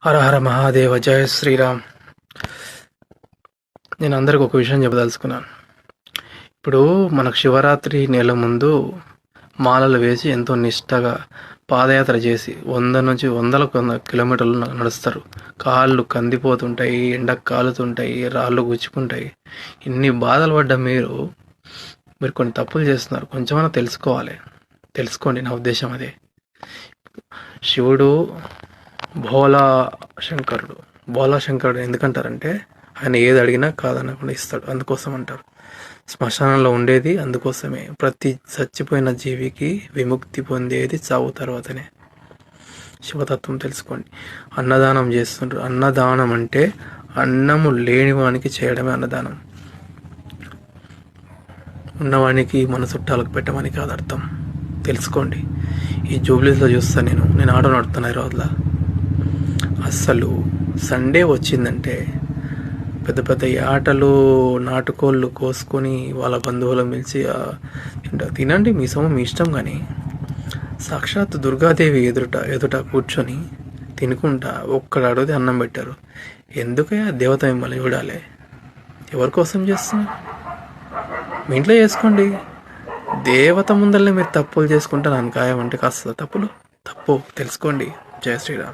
హర హర మహాదేవ, జయ శ్రీరామ్. నేను అందరికి ఒక విషయం చెప్పదలుచుకున్నాను. ఇప్పుడు మనకు శివరాత్రి నెల ముందు మాలలు వేసి ఎంతో నిష్టగా పాదయాత్ర చేసి 100 నుంచి 100 కిలోమీటర్లు నడుస్తారు. కాళ్ళు కందిపోతుంటాయి, ఎండకు కాలుతుంటాయి, రాళ్ళు గుచ్చుకుంటాయి. ఇన్ని బాధలు పడ్డ మీరు కొన్ని తప్పులు చేస్తున్నారు. కొంచెమైనా తెలుసుకోండి. నా ఉద్దేశం అదే. శివుడు భోలా శంకరుడు ఎందుకంటారంటే ఆయన ఏది అడిగినా కాదనకుండా ఇస్తాడు, అందుకోసం అంటారు. శ్మశానంలో ఉండేది అందుకోసమే. ప్రతి చచ్చిపోయిన జీవికి విముక్తి పొందేది చావు తర్వాతనే. శివతత్వం తెలుసుకోండి. అన్నదానం చేస్తుంటారు. అన్నదానం అంటే అన్నము లేనివానికి చేయడమే అన్నదానం. ఉన్నవానికి మన చుట్టాలకు పెట్టమని కాదు అర్థం. తెలుసుకోండి. ఈ జూబ్లీస్లో చూస్తాను నేను ఆటో నడుపుతున్నా ఈ రోజులో. అస్సలు సండే వచ్చిందంటే పెద్ద పెద్ద ఆటలు నాటుకోళ్ళు కోసుకొని వాళ్ళ బంధువులను పిలిచి తినండి, మీ సొమ్ము మీ ఇష్టం, కానీ సాక్షాత్ దుర్గాదేవి ఎదుట కూర్చొని తినుకుంటా ఒక్కడ అడిగితే అన్నం పెట్టారు. ఎందుకయ్యా దేవత మిమ్మల్ని చూడాలి? ఎవరి కోసం చేస్తున్నారు? మీ ఇంట్లో చేసుకోండి. దేవత ముందరనే మీరు తప్పులు చేసుకుంటే నన్ను ఖాయమంటే కాస్త తప్పు తెలుసుకోండి. జయ శ్రీరామ్.